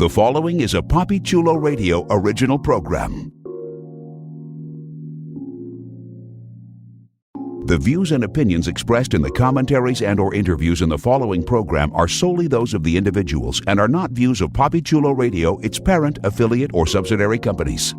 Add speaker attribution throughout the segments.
Speaker 1: The following is a Papi Chulo Radio original program. The views and opinions expressed in the commentaries and/or interviews in the following program are solely those of the individuals and are not views of Papi Chulo Radio, its parent, affiliate, or subsidiary companies.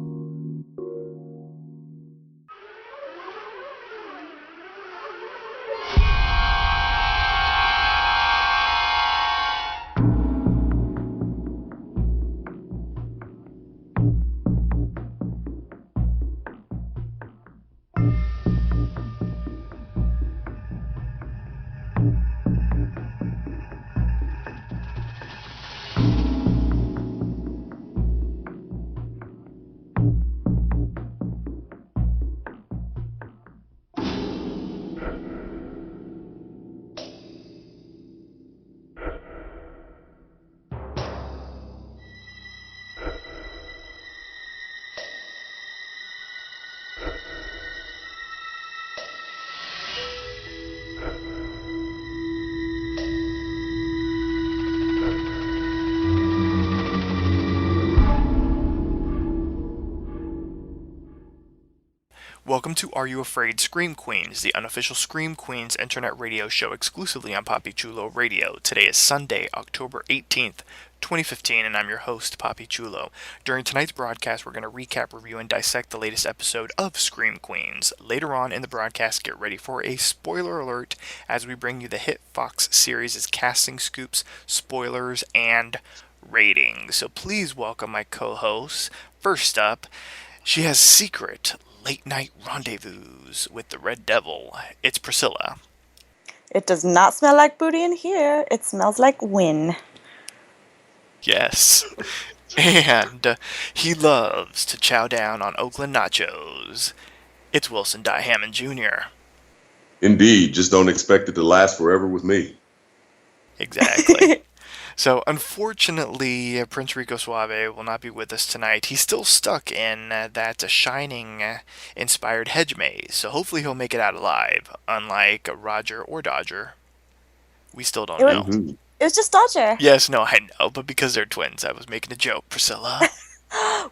Speaker 2: Welcome to Are You Afraid Scream Queens, the unofficial Scream Queens internet radio show exclusively on Papi Chulo Radio. Today is Sunday, October 18th, 2015, and I'm your host, Papi Chulo. During tonight's broadcast, we're going to recap, review, and dissect the latest episode of Scream Queens. Later on in the broadcast, get ready for a spoiler alert as we bring you the hit Fox series' casting scoops, spoilers, and ratings. So please welcome my co-hosts. First up, she has secret late-night rendezvous with the Red Devil. It's Priscilla.
Speaker 3: It does not smell like booty in here. It smells like win.
Speaker 2: Yes. And he loves to chow down on Oakland nachos. It's Wilson Die Hammond Jr.
Speaker 4: Indeed. Just don't expect it to last forever with me.
Speaker 2: Exactly. So, unfortunately, Prince Rico Suave will not be with us tonight. He's still stuck in that Shining-inspired hedge maze, so hopefully he'll make it out alive, unlike Roger or Dodger. We still don't know.
Speaker 3: It was just Dodger.
Speaker 2: Yes, no, I know, but because they're twins, I was making a joke, Priscilla.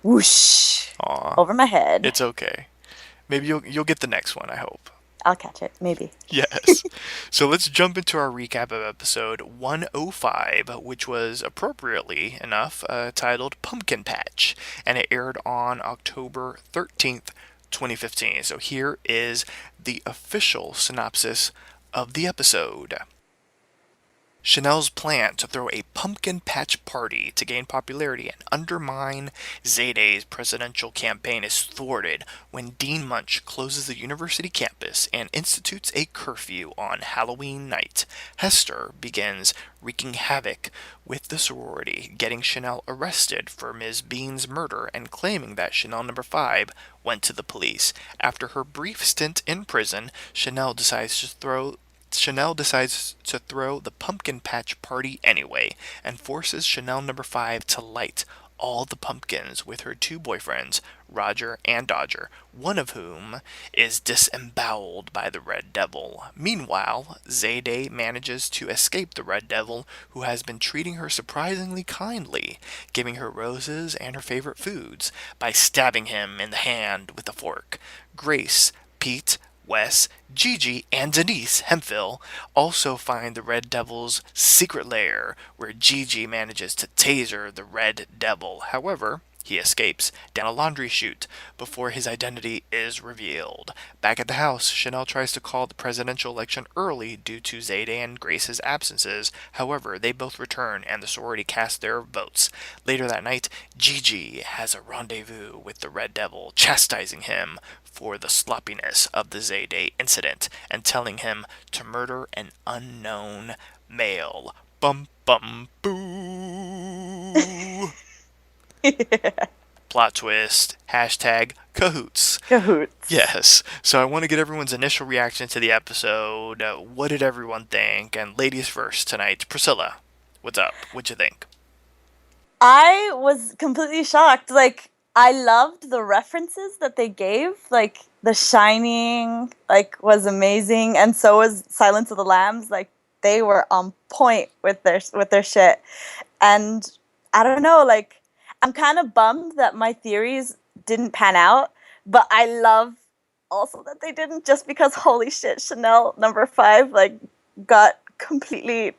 Speaker 3: Whoosh.
Speaker 2: Aw.
Speaker 3: Over my head.
Speaker 2: It's okay. Maybe you'll get the next one, I hope.
Speaker 3: I'll catch it, maybe.
Speaker 2: Yes. So let's jump into our recap of episode 105, which was, appropriately enough, titled Pumpkin Patch, and it aired on October 13th, 2015. So here is the official synopsis of the episode. Chanel's plan to throw a pumpkin patch party to gain popularity and undermine Zayday's presidential campaign is thwarted when Dean Munch closes the university campus and institutes a curfew on Halloween night. Hester begins wreaking havoc with the sorority, getting Chanel arrested for Ms. Bean's murder and claiming that Chanel No. 5 went to the police. After her brief stint in prison, Chanel decides to throw the pumpkin patch party anyway, and forces Chanel No. 5 to light all the pumpkins with her two boyfriends, Roger and Dodger, one of whom is disemboweled by the Red Devil. Meanwhile, Zayday manages to escape the Red Devil, who has been treating her surprisingly kindly, giving her roses and her favorite foods, by stabbing him in the hand with a fork. Grace, Pete, Wes, Gigi, and Denise Hemphill also find the Red Devil's secret lair, where Gigi manages to taser the Red Devil. However, he escapes down a laundry chute before his identity is revealed. Back at the house, Chanel tries to call the presidential election early due to Zayday and Grace's absences. However, they both return and the sorority cast their votes. Later that night, Gigi has a rendezvous with the Red Devil, chastising him for the sloppiness of the Zayday incident and telling him to murder an unknown male. Bum bum boo. Plot twist, hashtag cahoots.
Speaker 3: Cahoots.
Speaker 2: Yes. So I want to get everyone's initial reaction to the episode. What did everyone think? And ladies first tonight. Priscilla, what's up? What'd you think?
Speaker 3: I was completely shocked. Like, I loved the references that they gave. Like, The Shining, like, was amazing. And so was Silence of the Lambs. Like, they were on point with their shit. And I don't know, like, I'm kind of bummed that my theories didn't pan out, but I love also that they didn't, just because holy shit, Chanel number 5 like got completely,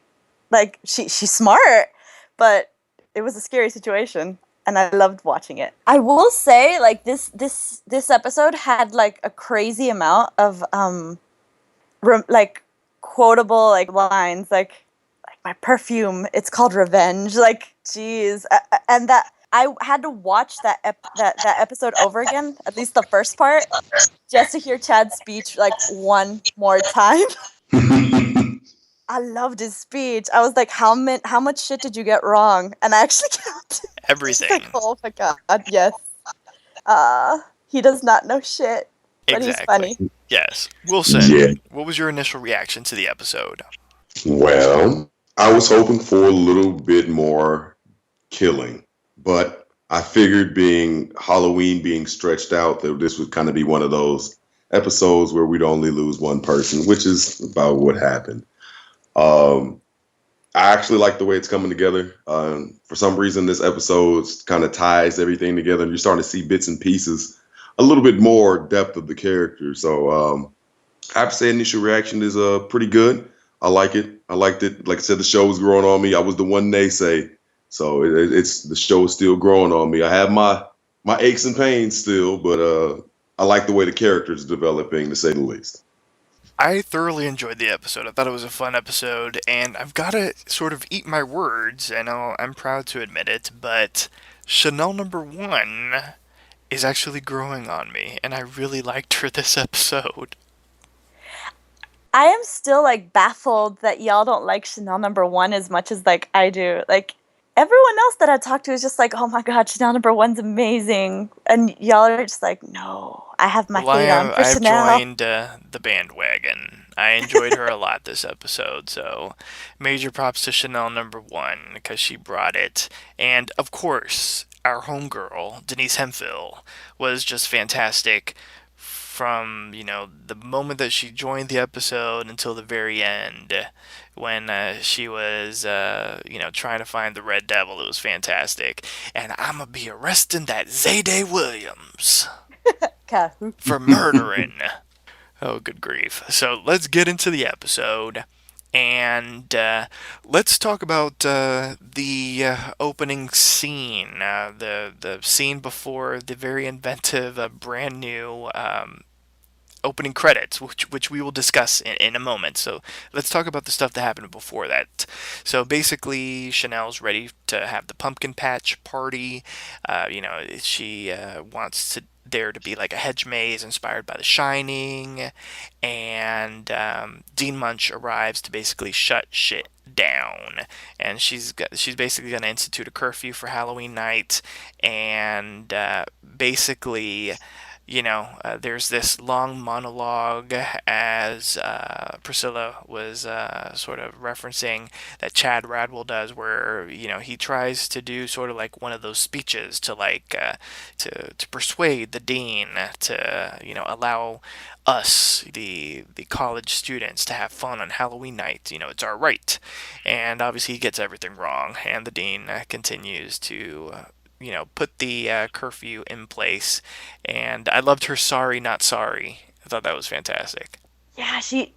Speaker 3: like, she's smart, but it was a scary situation and I loved watching it. I will say, like, this episode had like a crazy amount of like quotable like lines, like my perfume, it's called revenge, like, geez. And that I had to watch that episode over again, at least the first part, just to hear Chad's speech like one more time. I loved his speech. I was like, how much shit did you get wrong? And I actually counted.
Speaker 2: Everything.
Speaker 3: Like, oh my god, yes. He does not know shit, but he's funny.
Speaker 2: Yes. Wilson,
Speaker 4: Yeah.
Speaker 2: what was your initial reaction to the episode?
Speaker 4: Well, I was hoping for a little bit more killing, but I figured being Halloween being stretched out, that this would kind of be one of those episodes where we'd only lose one person, which is about what happened. I actually like the way it's coming together. For some reason, this episode kind of ties everything together, and you're starting to see bits and pieces, a little bit more depth of the character. So I have to say, initial reaction is pretty good. I like it. I liked it. Like I said, the show was growing on me. I was the one naysay, so it's the show is still growing on me. I have my aches and pains still, but I like the way the character's developing, to say the least.
Speaker 2: I thoroughly enjoyed the episode. I thought it was a fun episode, and I've got to sort of eat my words, and I'm proud to admit it, but Chanel number 1 is actually growing on me, and I really liked her this episode.
Speaker 3: I am still like baffled that y'all don't like Chanel number 1 as much as like I do. Like, everyone else that I talked to is just like, oh my god, Chanel number 1's amazing, and y'all are just like, no, I have my hate on for
Speaker 2: I have
Speaker 3: Chanel.
Speaker 2: joined the bandwagon. I enjoyed her a lot this episode, so major props to Chanel number 1 because she brought it. And of course, our homegirl, Denise Hemphill, was just fantastic from, the moment that she joined the episode until the very end when she was, trying to find the Red Devil. It was fantastic. And I'm going to be arresting that Zayday Williams for murdering. Oh, good grief. So let's get into the episode. And let's talk about the opening scene, the scene before the very inventive, brand new opening credits, which we will discuss in a moment. So let's talk about the stuff that happened before that. So basically, Chanel's ready to have the pumpkin patch party. She wants there to be like a hedge maze inspired by The Shining, and Dean Munch arrives to basically shut shit down, and she's basically going to institute a curfew for Halloween night, and basically, there's this long monologue as Priscilla was sort of referencing that Chad Radwell does, where he tries to do sort of like one of those speeches to like to persuade the dean to allow us, the college students, to have fun on Halloween night. It's our right, and obviously he gets everything wrong, and the dean continues to put the curfew in place. And I loved her sorry, not sorry. I thought that was fantastic.
Speaker 3: Yeah, she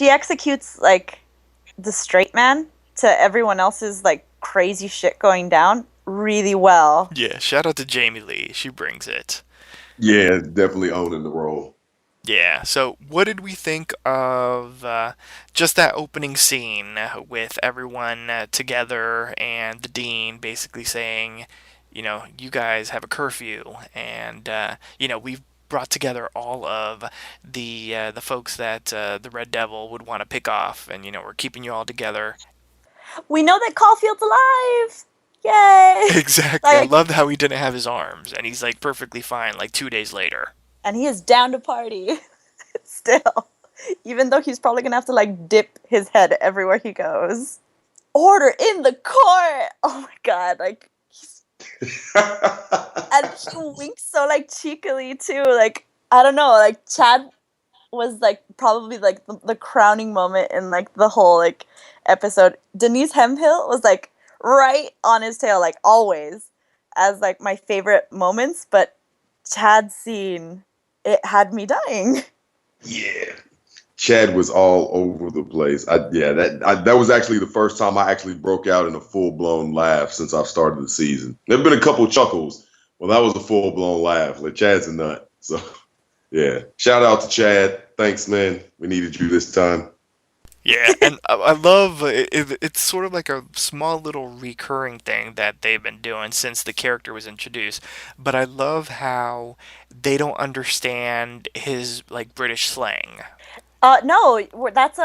Speaker 3: executes like the straight man to everyone else's like crazy shit going down really well.
Speaker 2: Yeah, shout out to Jamie Lee. She brings it.
Speaker 4: Yeah, definitely owning the role.
Speaker 2: Yeah, so what did we think of just that opening scene with everyone together and the dean basically saying, you guys have a curfew, and, we've brought together all of the folks that the Red Devil would want to pick off, and, we're keeping you all together.
Speaker 3: We know that Caulfield's alive! Yay!
Speaker 2: Exactly. I loved how he didn't have his arms, and he's, like, perfectly fine, like, 2 days later.
Speaker 3: And he is down to party still, even though he's probably gonna have to like dip his head everywhere he goes. Order in the court. Oh my god, like and he winks so like cheekily too. Like, I don't know, like Chad was like probably like the crowning moment in like the whole like episode. Denise Hemphill was like right on his tail, like always, as like my favorite moments. But Chad's scene, it had me dying.
Speaker 4: Yeah. Chad was all over the place. That was actually the first time I actually broke out in a full blown laugh since I've started the season. There've been a couple chuckles. Well, that was a full blown laugh. Like Chad's a nut. So yeah. Shout out to Chad. Thanks, man. We needed you this time.
Speaker 2: Yeah, and I love it's sort of like a small little recurring thing that they've been doing since the character was introduced. But I love how they don't understand his like British slang.
Speaker 3: No, that's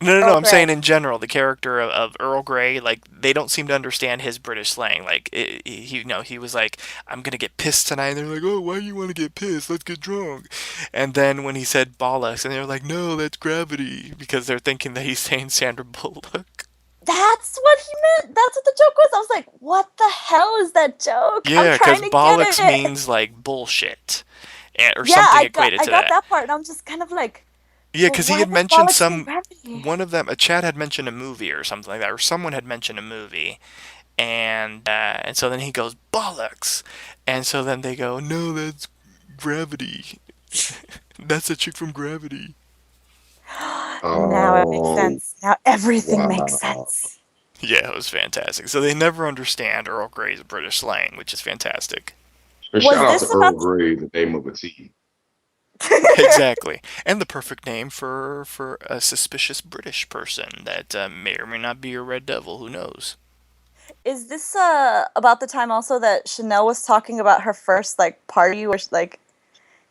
Speaker 2: No.
Speaker 3: Earl
Speaker 2: I'm saying
Speaker 3: Grey.
Speaker 2: in general, the character of Earl Grey, like they don't seem to understand his British slang. Like he was like, "I'm gonna get pissed tonight." And they're like, "Oh, why do you want to get pissed? Let's get drunk." And then when he said bollocks, and they're like, "No, that's gravity," because they're thinking that he's saying Sandra Bullock.
Speaker 3: That's what he meant. That's what the joke was. I was like, what the hell is that joke?
Speaker 2: Yeah,
Speaker 3: I'm
Speaker 2: because
Speaker 3: trying to
Speaker 2: bollocks
Speaker 3: get it.
Speaker 2: means like bullshit, or
Speaker 3: Yeah,
Speaker 2: something
Speaker 3: I
Speaker 2: equated to
Speaker 3: got
Speaker 2: that.
Speaker 3: that part, and I'm just kind of like,
Speaker 2: Yeah,
Speaker 3: well,
Speaker 2: because he
Speaker 3: why
Speaker 2: had
Speaker 3: would
Speaker 2: mentioned
Speaker 3: bollocks mean gravity?
Speaker 2: one of them, Chad had mentioned a movie or something like that, or someone had mentioned a movie, and so then he goes bollocks, and so then they go, no, that's gravity. That's a chick from Gravity.
Speaker 3: Now it makes
Speaker 4: Oh,
Speaker 3: sense. Now everything makes
Speaker 4: wow.
Speaker 3: sense.
Speaker 2: Yeah, it was fantastic. So they never understand Earl Grey's British slang, which is fantastic.
Speaker 4: And
Speaker 3: Was
Speaker 4: shout out to
Speaker 3: this
Speaker 4: Earl
Speaker 3: about?
Speaker 4: Grey, the name of a tea.
Speaker 2: Exactly, and the perfect name for a suspicious British person that may or may not be a Red Devil. Who knows?
Speaker 3: Is this about the time also that Chanel was talking about her first like party where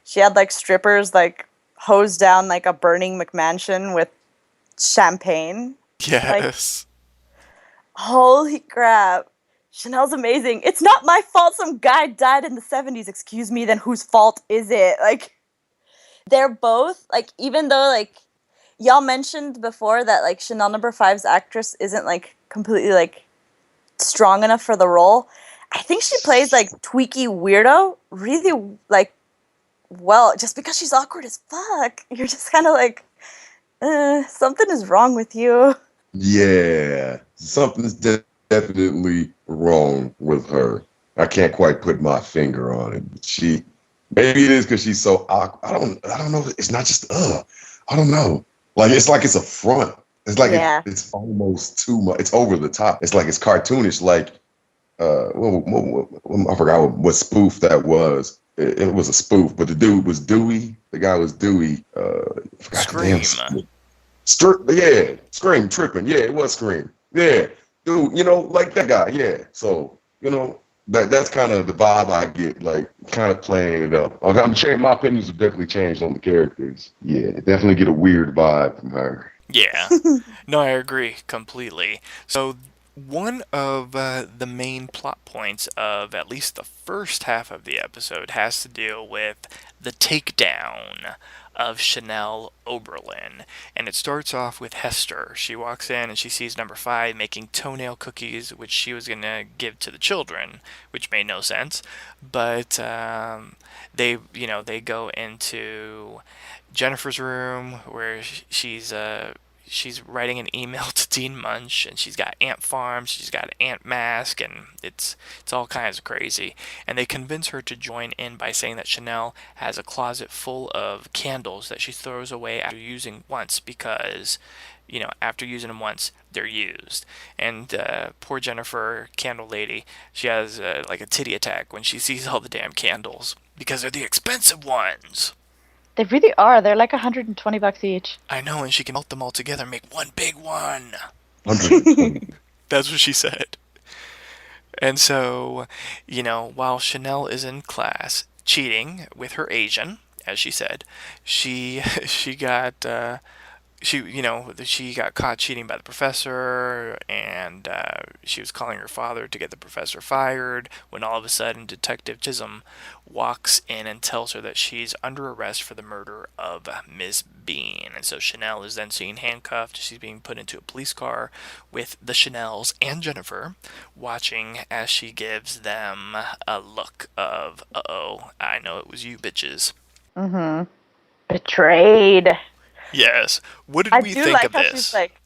Speaker 3: she had like strippers like hose down like a burning McMansion with champagne? Like,
Speaker 2: Yes.
Speaker 3: holy crap. Chanel's amazing. It's not my fault some guy died in the 70s. Excuse me, then whose fault is it? Like, they're both, like, even though, like, y'all mentioned before that, like, Chanel number five's actress isn't, like, completely, like, strong enough for the role. I think she plays, like, tweaky weirdo really, like, well, just because she's awkward as fuck. You're just kind of like, something is wrong with you.
Speaker 4: Yeah, something's definitely wrong with her. I can't quite put my finger on it. Maybe it is because she's so awkward. I don't know. It's not just I don't know. Like it's a front. It's like
Speaker 3: Yeah.
Speaker 4: it's almost too much. It's over the top. It's like it's cartoonish. Like I forgot what spoof that was. It was a spoof, but the dude was Dewey. The guy was Dewey. I forgot the damn
Speaker 2: Scream.
Speaker 4: Yeah, Scream tripping. Yeah, it was Scream. Yeah, dude, like that guy. Yeah, so that's kind of the vibe I get, like kind of playing it up. My opinions have definitely changed on the characters. Yeah, definitely get a weird vibe from her.
Speaker 2: Yeah. No, I agree completely. So, one of the main plot points of at least the first half of the episode has to deal with the takedown of Chanel Oberlin. And it starts off with Hester. She walks in and she sees number five making toenail cookies, which she was going to give to the children, which made no sense. But they go into Jennifer's room where she's writing an email to Dean Munch, and she's got ant farms, she's got an ant mask, and it's all kinds of crazy. And they convince her to join in by saying that Chanel has a closet full of candles that she throws away after using once because, after using them once, they're used. And poor Jennifer, candle lady, she has like a titty attack when she sees all the damn candles because they're the expensive ones.
Speaker 5: They really are. They're like $120 each.
Speaker 2: I know, and she can melt them all together and make one big one.
Speaker 4: 120.
Speaker 2: That's what she said. And so, while Chanel is in class cheating with her Asian, as she said, she got she got caught cheating by the professor, and she was calling her father to get the professor fired, when all of a sudden Detective Chisholm walks in and tells her that she's under arrest for the murder of Miss Bean. And so Chanel is then seen handcuffed. She's being put into a police car with the Chanels and Jennifer watching as she gives them a look of, uh-oh, I know it was you bitches.
Speaker 5: Mm-hmm. Betrayed.
Speaker 2: Yes. What did
Speaker 3: I
Speaker 2: we
Speaker 3: do
Speaker 2: think
Speaker 3: like
Speaker 2: of
Speaker 3: how
Speaker 2: this?
Speaker 3: she's like,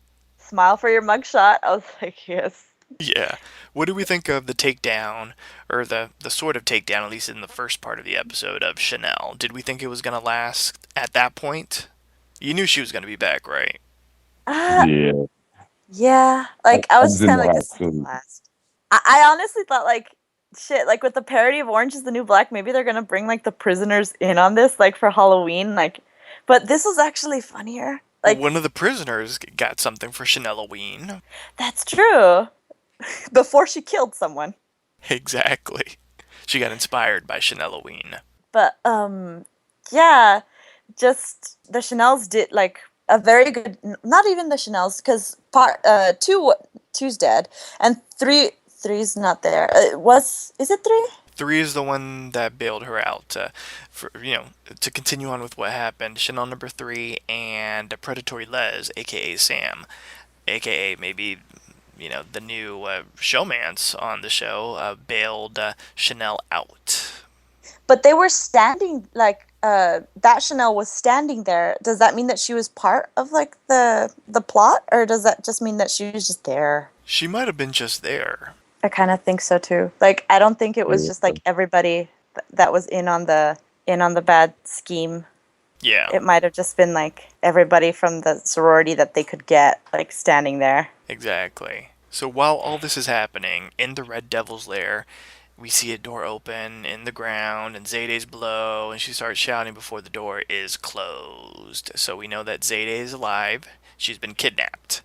Speaker 3: smile for your mugshot. I was like, yes.
Speaker 2: Yeah. What do we think of the takedown, or the sort of takedown, at least in the first part of the episode, of Chanel? Did we think it was going to last at that point? You knew she was going to be back, right?
Speaker 3: Uh,
Speaker 6: Yeah,
Speaker 3: yeah. Like, I
Speaker 6: I
Speaker 3: was
Speaker 6: just
Speaker 3: just kind
Speaker 6: didn't
Speaker 3: of
Speaker 6: know
Speaker 3: like,
Speaker 6: how
Speaker 3: this is the
Speaker 6: soon.
Speaker 3: last. I honestly thought, like, shit, like, with the parody of Orange is the New Black, maybe they're gonna bring, like, the prisoners in on this, like, for Halloween, like, but this was actually funnier. Like,
Speaker 2: One of the prisoners got something for Chaneloween.
Speaker 3: that's true. Before she killed someone.
Speaker 2: Exactly. She got inspired by Chaneloween.
Speaker 3: But, yeah, just the Chanels did, like, a very good, not even the Chanels, because two's dead, and three's not there. Is it three?
Speaker 2: 3 is the one that bailed her out, to continue on with what happened. Chanel number 3 and Predatory Les, aka Sam, aka maybe, the new showmance on the show, bailed Chanel out.
Speaker 3: But they were standing, like, that Chanel was standing there. Does that mean that she was part of, like, the plot? Or does that just mean that she was just there?
Speaker 2: She might have been just there.
Speaker 3: I kind of think so, too. Like, I don't think it was
Speaker 6: Yeah.
Speaker 3: just, like, everybody that was in on the bad scheme.
Speaker 2: Yeah.
Speaker 3: It might have just been, like, everybody from the sorority that they could get, like, standing there.
Speaker 2: Exactly. So while all this is happening, in the Red Devil's lair, we see a door open in the ground, and Zayday's below, and she starts shouting before the door is closed. So we know that Zayday is alive. She's been kidnapped.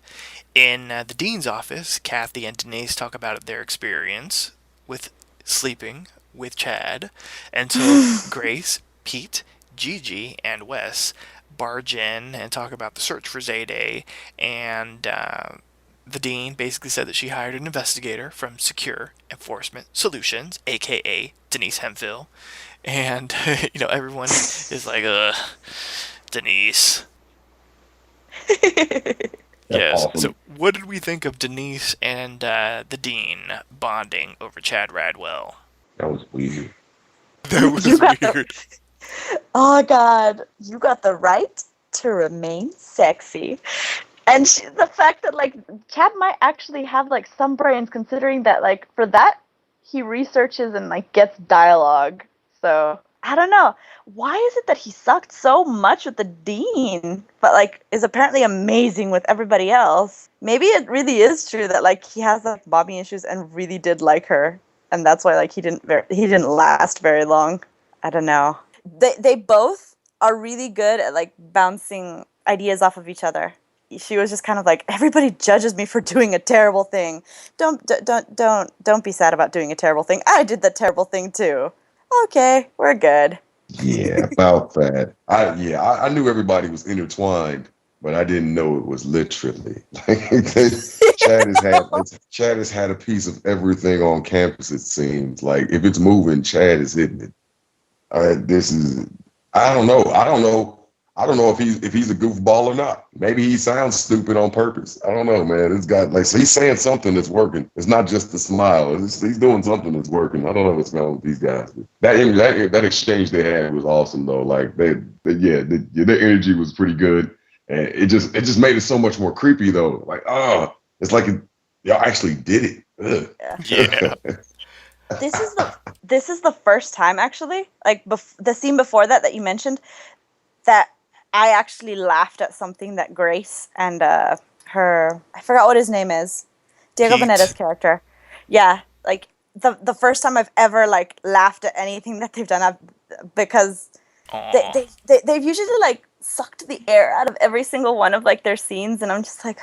Speaker 2: In the dean's office, Kathy and Denise talk about their experience with sleeping with Chad until Grace, Pete, Gigi, and Wes barge in and talk about the search for Zayday, and the dean basically said that she hired an investigator from Secure Enforcement Solutions, aka Denise Hemphill, and everyone is like, Denise.
Speaker 6: That's
Speaker 2: Yes.
Speaker 6: awesome.
Speaker 2: So, what did we think of Denise and the dean bonding over Chad Radwell?
Speaker 6: That was weird.
Speaker 2: That was
Speaker 3: You got the-
Speaker 2: weird.
Speaker 3: Oh, God. You got the right to remain sexy. And the fact that, like, Chad might actually have, like, some brains, considering that, like, for that, he researches and, like, gets dialogue. So, I don't know. Why is it that he sucked so much with the dean, but, like, is apparently amazing with everybody else? Maybe it really is true that, like, he has, like, mommy issues and really did like her. And that's why, like, he didn't last very long. I don't know. They both are really good at, like, bouncing ideas off of each other. She was just kind of like, everybody judges me for doing a terrible thing. Don't be sad about doing a terrible thing. I did the terrible thing too. Okay, we're good.
Speaker 4: Yeah, about that. I knew everybody was intertwined, but I didn't know it was literally. Chad has had a piece of everything on campus. It seems like if it's moving, Chad is hitting it. I don't know. I don't know if he's a goofball or not. Maybe he sounds stupid on purpose. I don't know, man. It's got so he's saying something that's working. It's not just the smile. He's doing something that's working. I don't know what's going on with these guys. That exchange they had was awesome though. Like their energy was pretty good, and it just made it so much more creepy though. Like it's like y'all actually did it. Ugh.
Speaker 2: Yeah.
Speaker 3: This is the first time actually, like the scene before that you mentioned, that I actually laughed at something that Grace and I forgot what his name is, Diego
Speaker 2: Pete.
Speaker 3: Bonetta's character. Yeah, like the first time I've ever like laughed at anything that they've done, because
Speaker 2: Aw.
Speaker 3: they've usually like sucked the air out of every single one of like their scenes, and I'm just like,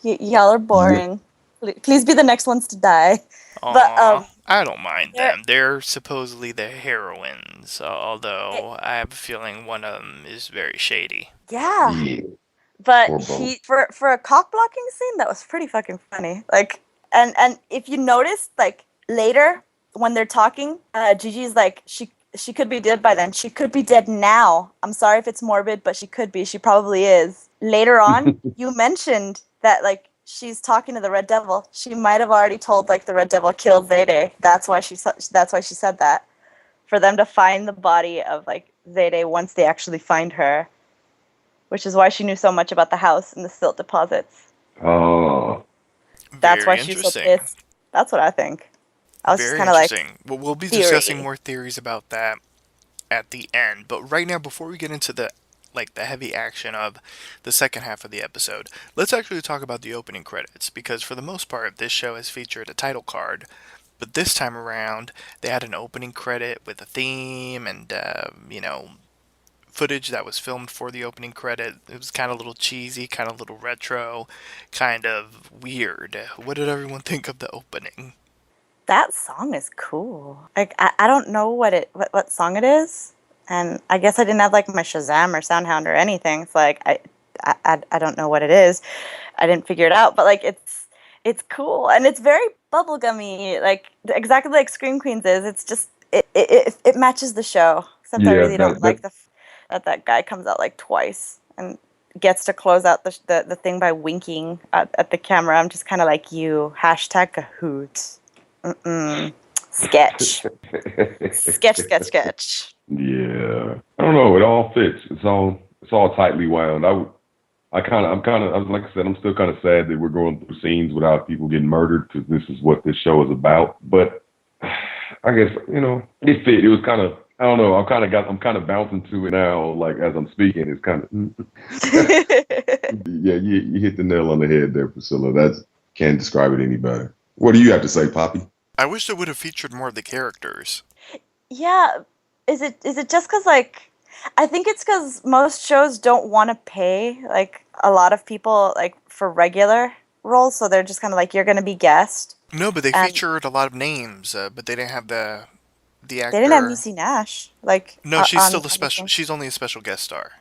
Speaker 3: y'all are boring. Please be the next ones to die. But
Speaker 2: I don't mind
Speaker 3: they're-
Speaker 2: them. They're supposedly the heroines, although I have a feeling one of them is very shady.
Speaker 3: yeah.
Speaker 4: Yeah.
Speaker 3: But
Speaker 4: Or both.
Speaker 3: for a cock blocking scene, that was pretty fucking funny. Like, and if you notice, like later when they're talking, Gigi's like, she could be dead by then. She could be dead now. I'm sorry if it's morbid, but she could be. She probably is. Later on, you mentioned that like she's talking to the Red Devil. She might have already told like the Red Devil killed Zayday. That's why she said that, for them to find the body of like Zayday once they actually find her. Which is why she knew so much about the house and the silt deposits.
Speaker 6: Oh,
Speaker 3: That's
Speaker 2: Very
Speaker 3: why she's so
Speaker 2: interesting.
Speaker 3: pissed. That's what I think. I was just
Speaker 2: Very
Speaker 3: kind of like,
Speaker 2: interesting. Well, we'll be
Speaker 3: theory.
Speaker 2: discussing more theories about that at the end. But right now, before we get into the heavy action of the second half of the episode, let's actually talk about the opening credits because for the most part, this show has featured a title card. But this time around, they had an opening credit with a theme and footage that was filmed for the opening credit. It was kind of a little cheesy, kind of a little retro, kind of weird. What did everyone think of the opening?
Speaker 3: That song is cool. Like I don't know what song it is, and I guess I didn't have like my Shazam or Soundhound or anything. It's like I don't know what it is. I didn't figure it out, but like it's cool and it's very bubblegummy, like exactly like Scream Queens is. It's just it matches the show. Except I
Speaker 6: yeah.
Speaker 3: really don't like that guy comes out like twice and gets to close out the thing by winking at the camera. I'm just kind of like you hashtag Kahoot. Sketch. Sketch.
Speaker 6: Yeah, I don't know. It all fits. It's all tightly wound. Like I said, I'm still kind of sad that we're going through scenes without people getting murdered because this is what this show is about. But I guess it fit. It was kind of, I don't know. I'm kind of bouncing to it now. Like as I'm speaking, it's kind of yeah. You hit the nail on the head there, Priscilla. Can't describe it any better. What do you have to say, Poppy?
Speaker 2: I wish it would have featured more of the characters.
Speaker 3: Yeah, is it just because like I think it's because most shows don't want to pay like a lot of people like for regular roles, so they're just kind of like you're gonna be guest.
Speaker 2: No, but they
Speaker 3: And
Speaker 2: featured a lot of names, but they didn't have the actor.
Speaker 3: they didn't have Lucy Nash like
Speaker 2: No, she's still the
Speaker 3: on
Speaker 2: special.
Speaker 3: anything.
Speaker 2: She's only a special guest star.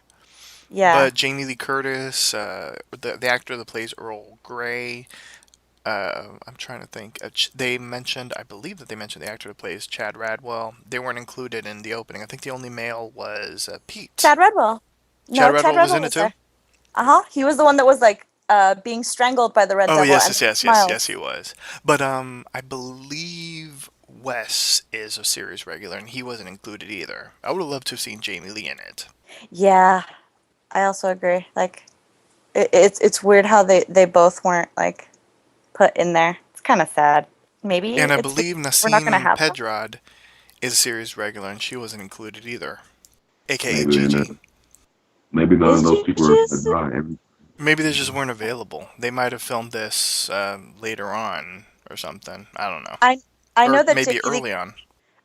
Speaker 3: Yeah,
Speaker 2: But Jamie Lee Curtis, the actor that plays Earl Grey. I'm trying to think. I believe that they mentioned the actor that plays Chad Radwell. They weren't included in the opening. I think the only male was Pete.
Speaker 3: Chad Redwell.
Speaker 2: Chad
Speaker 3: No, Chad
Speaker 2: Radwell was in
Speaker 3: Redwell
Speaker 2: it
Speaker 3: was
Speaker 2: too?
Speaker 3: there. He was the one that was like being strangled by the Red
Speaker 2: Oh,
Speaker 3: Devil
Speaker 2: yes,
Speaker 3: and
Speaker 2: yes, yes, yes,
Speaker 3: Miles.
Speaker 2: yes, he was. But I believe Wes is a series regular, and he wasn't included either. I would have loved to have seen Jamie Lee in it.
Speaker 3: Yeah, I also agree. Like, it's weird how they both weren't like put in there. It's kind of sad. Maybe
Speaker 2: And I
Speaker 3: it's
Speaker 2: believe
Speaker 3: we're not gonna
Speaker 2: Nassim
Speaker 3: have them.
Speaker 2: Pedrad is a series regular, and she wasn't included either. AKA
Speaker 6: Maybe
Speaker 2: Gigi.
Speaker 6: maybe none
Speaker 3: Is
Speaker 6: of those
Speaker 3: Gigi
Speaker 6: people are
Speaker 3: a
Speaker 6: dry.
Speaker 2: Maybe they just weren't available. They might have filmed this later on or something. I don't know.
Speaker 3: I know
Speaker 2: Or
Speaker 3: that
Speaker 2: maybe
Speaker 3: Jamie Lee,
Speaker 2: early on.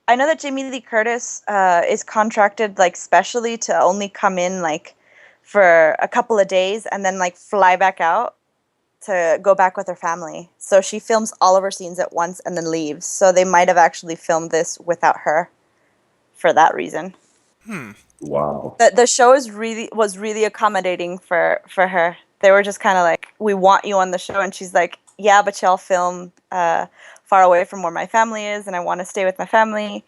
Speaker 3: I know that Jamie Lee Curtis is contracted like specially to only come in like for a couple of days and then like fly back out to go back with her family. So she films all of her scenes at once and then leaves. So they might have actually filmed this without her for that reason.
Speaker 6: Wow.
Speaker 3: The show was really accommodating for her. They were just kind of like, we want you on the show, and she's like, yeah, but y'all film far away from where my family is, and I want to stay with my family.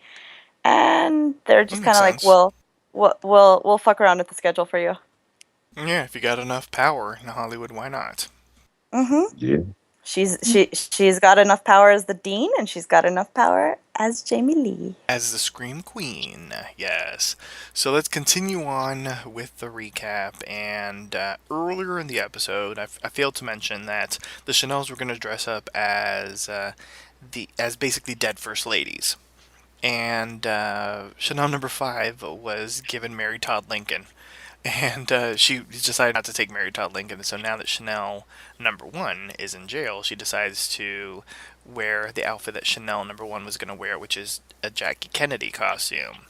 Speaker 3: And they're just
Speaker 2: That makes
Speaker 3: kind of like,
Speaker 2: sense.
Speaker 3: we'll fuck around with the schedule for you.
Speaker 2: Yeah, if you got enough power in Hollywood, why not?
Speaker 6: Yeah.
Speaker 3: She's got enough power as the Dean, and she's got enough power as Jamie Lee.
Speaker 2: As the Scream Queen, yes. So let's continue on with the recap. And earlier in the episode, I failed to mention that the Chanels were going to dress up as basically dead first ladies. And Chanel number 5 was given Mary Todd Lincoln. And she decided not to take Mary Todd Lincoln. So now that Chanel number 1 is in jail, she decides to wear the outfit that Chanel number 1 was going to wear, which is a Jackie Kennedy costume.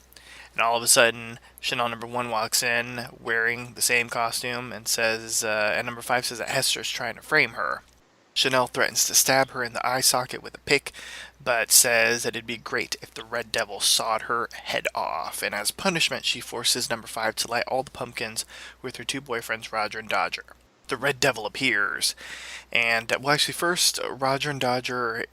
Speaker 2: And all of a sudden, Chanel number 1 walks in wearing the same costume and says, and number 5 says that Hester's trying to frame her. Chanel threatens to stab her in the eye socket with a pick, but says that it'd be great if the Red Devil sawed her head off, and as punishment she forces number 5 to light all the pumpkins with her 2 boyfriends, Roger and Dodger. The Red Devil appears, and, well, actually first, Roger and Dodger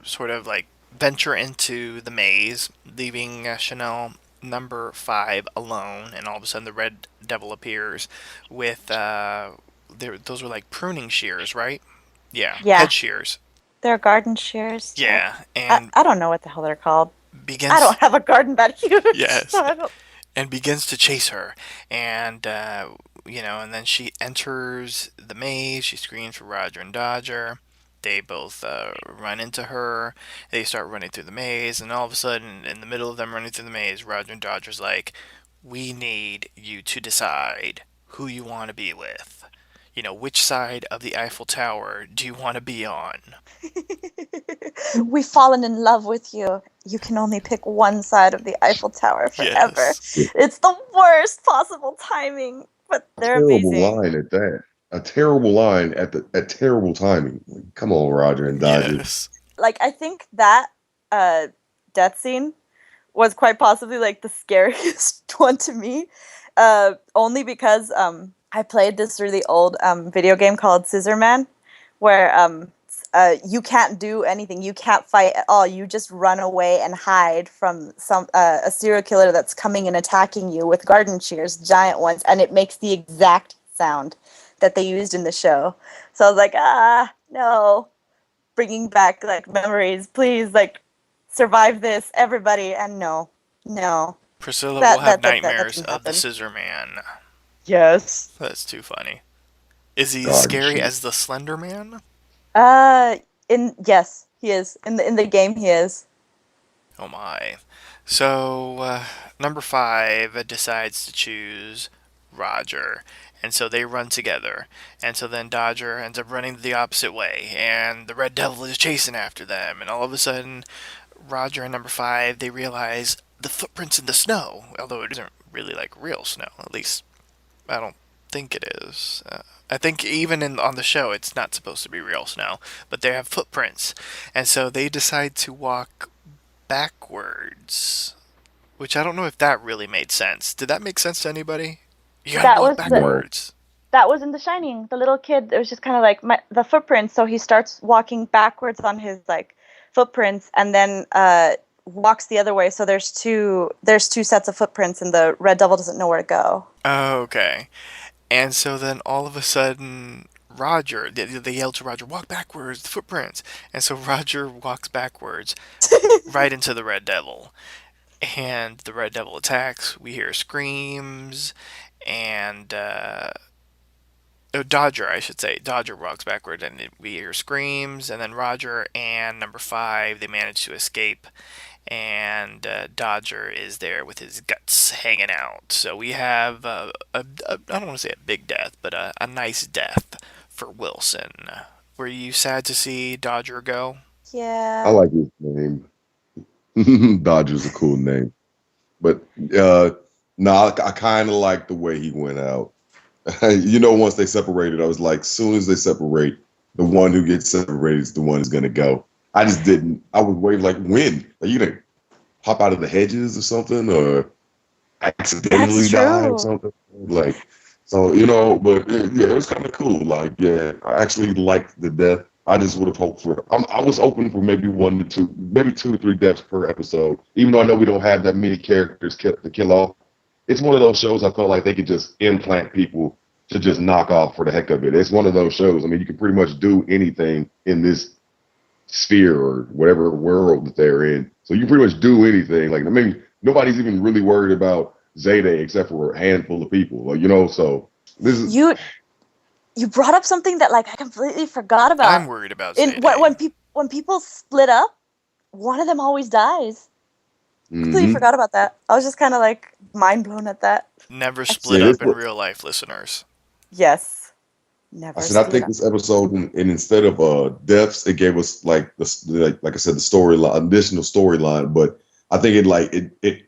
Speaker 2: sort of like venture into the maze, leaving Chanel number 5 alone, and all of a sudden the Red Devil appears with, those were like pruning shears, right? Yeah, head shears.
Speaker 3: They're garden shears.
Speaker 2: Yeah, and
Speaker 3: I don't know what the hell they're called.
Speaker 2: begins.
Speaker 3: I don't have a garden that huge.
Speaker 2: Yes.
Speaker 3: So I don't-
Speaker 2: And begins to chase her, and and then she enters the maze. She screams for Roger and Dodger. They both run into her. They start running through the maze, and all of a sudden, in the middle of them running through the maze, Roger and Dodger's like, "We need you to decide who you want to be with. Which side of the Eiffel Tower do you want to be on?"
Speaker 3: We've fallen in love with you. You can only pick one side of the Eiffel Tower forever.
Speaker 2: Yes.
Speaker 3: It's the worst possible timing, but they're
Speaker 4: Terrible
Speaker 3: amazing.
Speaker 4: line at that. A terrible line at terrible timing. Come on, Roger and Dodger.
Speaker 2: Yes.
Speaker 3: Like, I think that death scene was quite possibly like the scariest one to me, only because I played this really old video game called Scissor Man, where you can't do anything, you can't fight at all, you just run away and hide from a serial killer that's coming and attacking you with garden shears, giant ones, and it makes the exact sound that they used in the show. So I was like, no, bringing back like memories, please, like, survive this, everybody. And no.
Speaker 2: Priscilla
Speaker 3: That-
Speaker 2: will have
Speaker 3: that- that
Speaker 2: nightmares
Speaker 3: didn't
Speaker 2: of the
Speaker 3: happen.
Speaker 2: Scissor Man.
Speaker 3: Yes.
Speaker 2: That's too funny. Is he
Speaker 4: God,
Speaker 2: scary
Speaker 4: shit.
Speaker 2: as the Slender Man?
Speaker 3: Yes, he is. In the game, he is.
Speaker 2: Oh my. So, number 5 decides to choose Roger. And so they run together. And so then Dodger ends up running the opposite way. And the Red Devil is chasing after them. And all of a sudden, Roger and number 5, they realize the footprints in the snow. Although it isn't really like real snow. At least, I don't think it is. I think even on the show, it's not supposed to be real snow. But they have footprints. And so they decide to walk backwards, which I don't know if that really made sense. Did that make sense to anybody? You gotta
Speaker 5: That
Speaker 2: walk
Speaker 5: was the-
Speaker 2: backwards.
Speaker 5: That was in The Shining. The little kid, it was just kind of like the footprints. So he starts walking backwards on his like footprints, and then walks the other way. So there's two sets of footprints, and the Red Devil doesn't know where to go.
Speaker 2: Oh, okay. And so then all of a sudden, Roger, they yell to Roger, "Walk backwards, the footprints." And so Roger walks backwards right into the Red Devil. And the Red Devil attacks. We hear screams. And, Dodger, I should say. Dodger walks backward, and we hear screams. And then Roger and number 5, they manage to escape. And Dodger is there with his guts hanging out. So we have, I don't want to say a big death, but a nice death for Wilson. Were you sad to see Dodger go?
Speaker 3: Yeah.
Speaker 4: I like his name. Dodger's a cool name. But I kind of like the way he went out. Once they separated, I was like, soon as they separate, the one who gets separated is the one who's going to go. I just didn't. I would wave like, when? Like, you didn't pop out of the hedges or something, or accidentally
Speaker 3: That's
Speaker 4: die
Speaker 3: true.
Speaker 4: or something. Like, so, but yeah, it was kind of cool. Like, yeah, I actually liked the death. I just would have hoped for, I was hoping for maybe 1 to 2, maybe 2 to 3 deaths per episode, even though I know we don't have that many characters to kill off. It's one of those shows I felt like they could just implant people to just knock off for the heck of it. It's one of those shows. I mean, you can pretty much do anything in this sphere or whatever world that they're in. So you pretty much do anything. Like, I mean, nobody's even really worried about Zayday except for a handful of people. Like, so this is
Speaker 3: You brought up something that like I completely forgot about.
Speaker 2: I'm worried about Zayday.
Speaker 3: When people split up, one of them always dies. Completely
Speaker 4: Mhm.
Speaker 3: forgot about that. I was just kind of like mind blown at that.
Speaker 2: Never split
Speaker 4: Yeah,
Speaker 2: up
Speaker 4: this
Speaker 2: in
Speaker 4: was-
Speaker 2: real life, listeners.
Speaker 3: Yes. Never.
Speaker 4: I said, I
Speaker 3: split
Speaker 4: think
Speaker 3: up.
Speaker 4: this episode, and instead of deaths, it gave us like like I said, the storyline, additional storyline. But I think it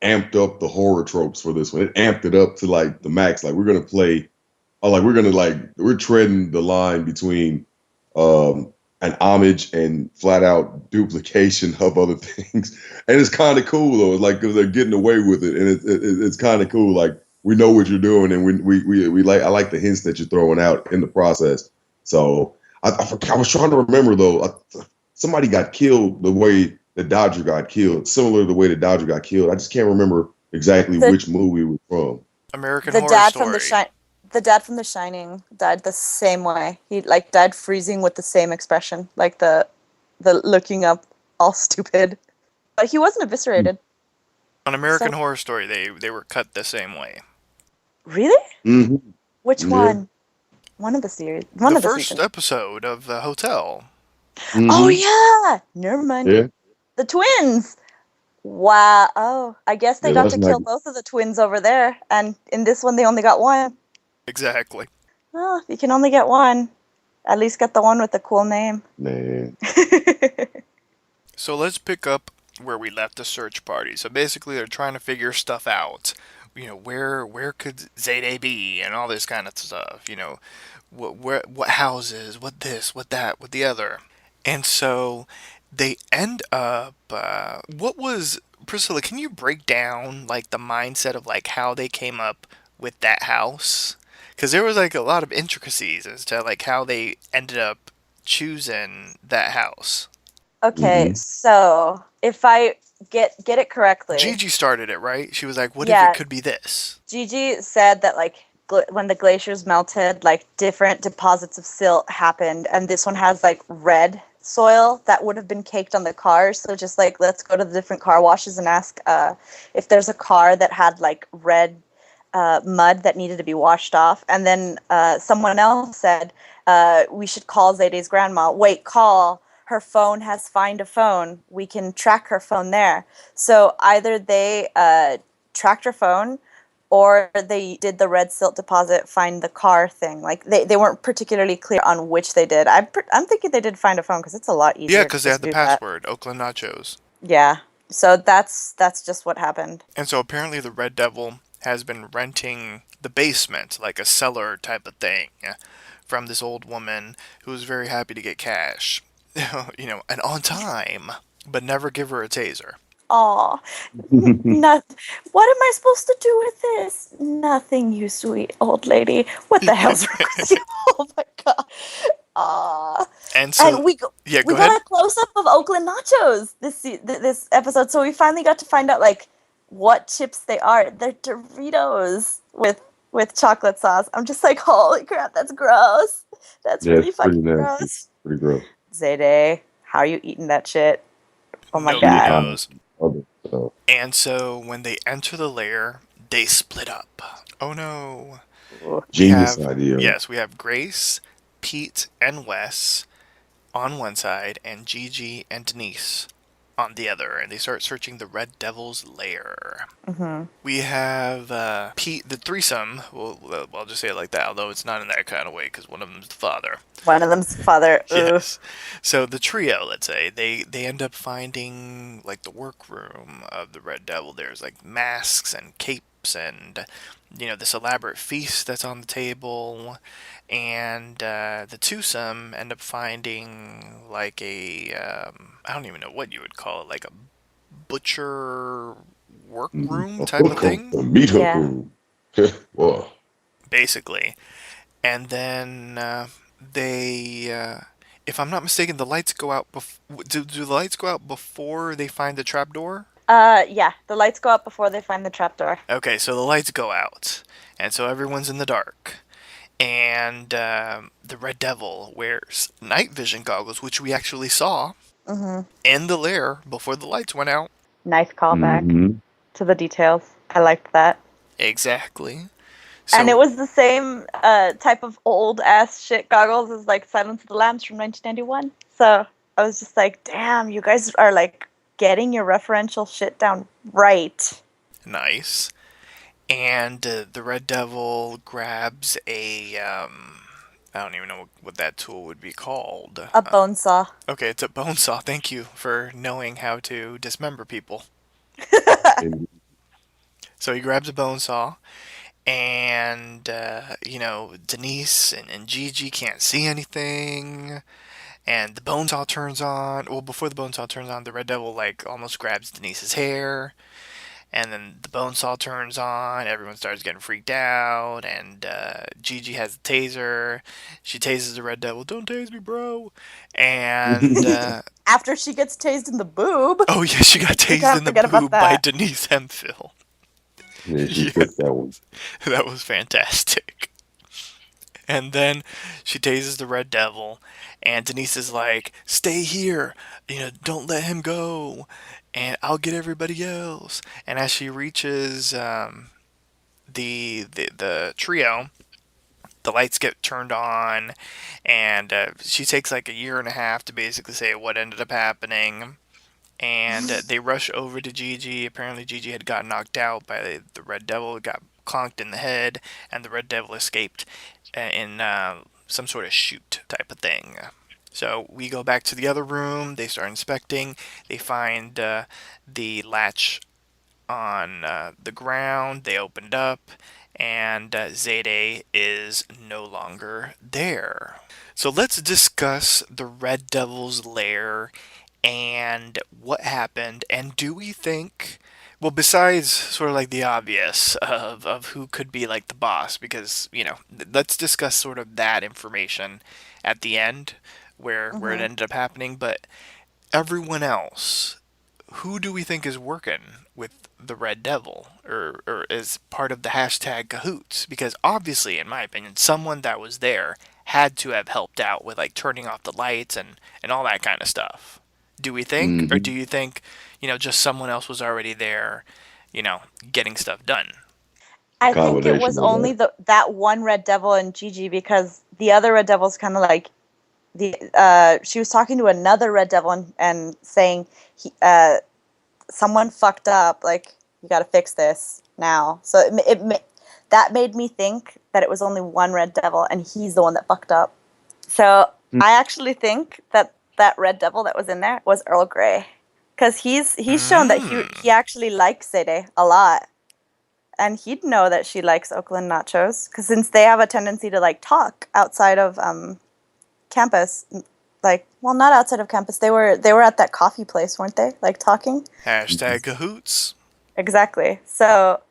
Speaker 4: amped up the horror tropes for this one. It amped it up to like the max. Like we're treading the line between an homage and flat out duplication of other things, and it's kind of cool though. It's like because they're getting away with it, and it's kind of cool. Like, we know what you're doing, and we like. I like the hints that you're throwing out in the process. So I was trying to remember though. Somebody got killed the way that Dodger got killed, similar to the way that Dodger got killed. I just can't remember exactly which movie it was from.
Speaker 2: American
Speaker 3: The
Speaker 2: Horror
Speaker 3: dad
Speaker 2: Story.
Speaker 3: the dad from The Shining died the same way. He like died freezing with the same expression, like the looking up all stupid. But he wasn't eviscerated.
Speaker 2: On American
Speaker 3: So-
Speaker 2: Horror Story, they were cut the same way.
Speaker 3: Really?
Speaker 4: Mm-hmm.
Speaker 5: Which
Speaker 4: Yeah.
Speaker 5: one? One of the series. One
Speaker 2: The
Speaker 5: of the
Speaker 2: first
Speaker 5: seasons.
Speaker 2: episode of the hotel.
Speaker 5: Oh
Speaker 4: Mhm.
Speaker 5: yeah. Never mind.
Speaker 4: Yeah.
Speaker 5: The twins. Wow. Oh, I guess they
Speaker 4: Yeah,
Speaker 5: got
Speaker 4: that's
Speaker 5: to kill
Speaker 4: not
Speaker 5: both of the twins over there, and in this one they only got one.
Speaker 2: Exactly.
Speaker 5: Oh, you can only get one. At least get the one with the cool name.
Speaker 4: man.
Speaker 2: So let's pick up where we left the search party. So basically, they're trying to figure stuff out. You know, where could Zayde be, and all this kind of stuff. You know, what houses, what this, what that, what the other. And so they end up. What was Priscilla? Can you break down like the mindset of like how they came up with that house? Because there was like a lot of intricacies as to like how they ended up choosing that house.
Speaker 5: Okay,
Speaker 4: Hmm.
Speaker 5: so if I get it correctly,
Speaker 2: Gigi started it, right? She was like, "What if
Speaker 5: yeah,
Speaker 2: it could be this?"
Speaker 5: Gigi said that like when the glaciers melted, like different deposits of silt happened, and this one has like red soil that would have been caked on the cars. So just like let's go to the different car washes and ask if there's a car that had like red mud that needed to be washed off. And then someone else said we should call Zayde's grandma. Wait, call. Her phone has Find a Phone. We can track her phone there. So either they tracked her phone or they did the red silt deposit find the car thing. Like they weren't particularly clear on which they did. I'm thinking they did Find a Phone because it's a lot easier
Speaker 2: Yeah,
Speaker 5: to
Speaker 2: because they
Speaker 5: just
Speaker 2: had the
Speaker 5: do that.
Speaker 2: password, Oakland Nachos.
Speaker 5: Yeah. So that's just what happened.
Speaker 2: And so apparently the Red Devil has been renting the basement, like a cellar type of thing, from this old woman who was very happy to get cash. You know, and on time, but never give her a taser.
Speaker 5: Aw, not. What am I supposed to do with this? Nothing, you sweet old lady. What the hell's wrong with you? Oh my god. Aw.
Speaker 2: And so,
Speaker 5: And we
Speaker 2: yeah,
Speaker 5: we
Speaker 2: go ahead.
Speaker 5: got a close up of Oakland nachos this episode, so we finally got to find out like what chips they are. They're Doritos with chocolate sauce. I'm just like, holy crap, that's gross. That's
Speaker 6: Yeah,
Speaker 5: really
Speaker 6: it's pretty
Speaker 5: fucking
Speaker 6: nasty.
Speaker 5: gross.
Speaker 6: Pretty gross.
Speaker 5: Zayde, how are you eating that shit? Oh my
Speaker 2: Nobody
Speaker 5: god.
Speaker 2: knows.
Speaker 6: Other stuff.
Speaker 2: And so when they enter the lair, they split up. Oh no. We
Speaker 4: Genius
Speaker 2: have,
Speaker 4: idea.
Speaker 2: yes, we have Grace, Pete, and Wes on one side, and Gigi and Denise on the other, and they start searching the Red Devil's lair.
Speaker 5: Mm-hmm.
Speaker 2: We have Pete, the threesome. Well, I'll just say it like that, although it's not in that kind of way, because one of them's the father.
Speaker 5: One of them's father. Ugh.
Speaker 2: Yes. So the trio, let's say, they end up finding like the workroom of the Red Devil. There's like masks and capes and this elaborate feast that's on the table. And the twosome end up finding like a I don't even know what you would call it, like a butcher workroom
Speaker 4: A
Speaker 2: type of
Speaker 4: hook 'em,
Speaker 2: thing,
Speaker 4: a meat hook
Speaker 5: Yeah.
Speaker 4: 'em. Whoa.
Speaker 2: basically. And then they, if I'm not mistaken, the lights go out. Do the lights go out before they find the trapdoor?
Speaker 5: Yeah, the lights go up before they find the trapdoor.
Speaker 2: Okay, so the lights go out, and so everyone's in the dark. And the Red Devil wears night vision goggles, which we actually saw
Speaker 5: Mm-hmm.
Speaker 2: in the lair before the lights went out.
Speaker 5: Nice callback
Speaker 6: Mhm.
Speaker 5: to the details. I liked that.
Speaker 2: Exactly. So,
Speaker 5: And it was the same type of old ass shit goggles as like Silence of the Lambs from 1991. So I was just like, damn, you guys are like getting your referential shit down right.
Speaker 2: nice. And the Red Devil grabs a I don't even know what that tool would be called.
Speaker 5: A bone saw.
Speaker 2: Okay, it's a bone saw. Thank you for knowing how to dismember people.
Speaker 6: And
Speaker 2: So he grabs a bone saw, and Denise and Gigi can't see anything. And the bone saw turns on. Well, before the bone saw turns on, the Red Devil like almost grabs Denise's hair. And then the bone saw turns on. Everyone starts getting freaked out. And Gigi has the taser. She tases the Red Devil. Don't tase me, bro. And
Speaker 5: After she gets tased in the boob.
Speaker 2: oh yeah, she got
Speaker 5: can't
Speaker 2: tased in the
Speaker 5: forget about
Speaker 2: boob by
Speaker 5: that.
Speaker 2: Denise Hemphill.
Speaker 6: yeah, she
Speaker 2: Yes.
Speaker 6: took that one.
Speaker 2: That was fantastic. And then she tases the Red Devil, and Denise is like, "Stay here, don't let him go, and I'll get everybody else." And as she reaches the trio, the lights get turned on, and she takes like a year and a half to basically say what ended up happening. And they rush over to Gigi. Apparently, Gigi had gotten knocked out by the Red Devil, got conked in the head, and the Red Devil escaped in some sort of chute type of thing. So we go back to the other room. They start inspecting. They find the latch on the ground. They opened up, and Zayde is no longer there. So let's discuss the Red Devil's lair and what happened. And do we think, well, besides sort of like the obvious of who could be like the boss, because, let's discuss sort of that information at the end where it ended up happening. But everyone else, who do we think is working with the Red Devil or is part of the hashtag cahoots? Because obviously, in my opinion, someone that was there had to have helped out with like turning off the lights and all that kind of stuff. Do we think? Or do you think, just someone else was already there, getting stuff done?
Speaker 5: I think it was only that one Red Devil and Gigi, because the other Red Devil's kind of like she was talking to another Red Devil and saying someone fucked up, like, you got to fix this now. So that made me think that it was only one Red Devil and he's the one that fucked up. So I actually think that Red Devil that was in there was Earl Grey, because he's shown that he actually likes Zayde a lot, and he'd know that she likes Oakland nachos, because since they have a tendency to like talk outside of campus, like, well, not outside of campus, they were at that coffee place, weren't they, like talking?
Speaker 2: Hashtag cahoots.
Speaker 5: Exactly. So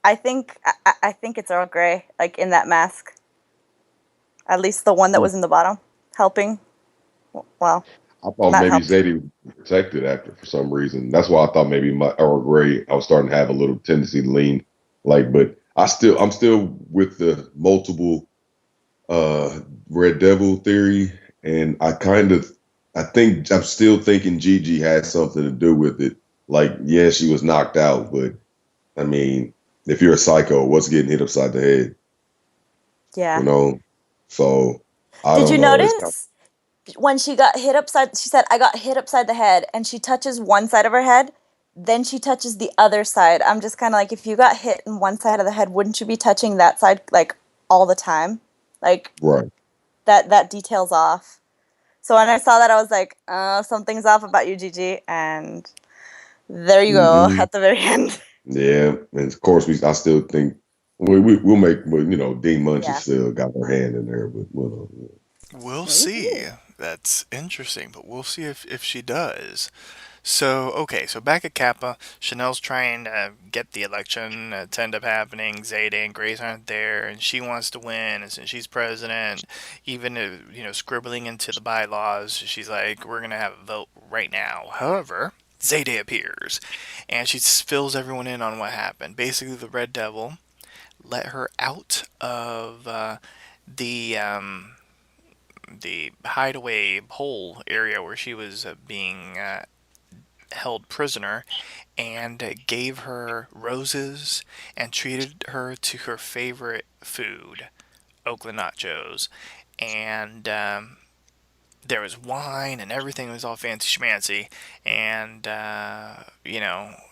Speaker 5: I think it's Earl Grey, like, in that mask, at least the one that was in the bottom helping. Well,
Speaker 6: I thought maybe Zayde was protected after for some reason. That's why I thought maybe my Earl Grey, I was starting to have a little tendency to lean like, but I'm still with the multiple Red Devil theory, and I think I'm still thinking Gigi had something to do with it. Like, yeah, she was knocked out, but I mean, if you're a psycho, what's getting hit upside the head?
Speaker 5: Yeah.
Speaker 6: So
Speaker 5: Did you notice when she got hit upside, she said, I got hit upside the head, and she touches one side of her head, then she touches the other side. I'm just kind of like, if you got hit in one side of the head, wouldn't you be touching that side like all the time? Like,
Speaker 6: right.
Speaker 5: That detail's off. So when I saw that, I was like, something's off about you, Gigi, and there you go at the very end.
Speaker 6: Yeah, and of course I still think we'll make, Dean Munch has still got her hand in there, but
Speaker 2: we'll see. That's interesting, but we'll see if she does. So back at Kappa, Chanel's trying to get the election to end up happening. Zayde and Grace aren't there, and she wants to win, and since she's president, even scribbling into the bylaws, she's like, we're gonna have a vote right now. However, Zayde appears, and she fills everyone in on what happened. Basically, the Red Devil let her out of the hideaway hole area where she was being held prisoner, and gave her roses and treated her to her favorite food, Oakland nachos, and there was wine and everything was all fancy schmancy, and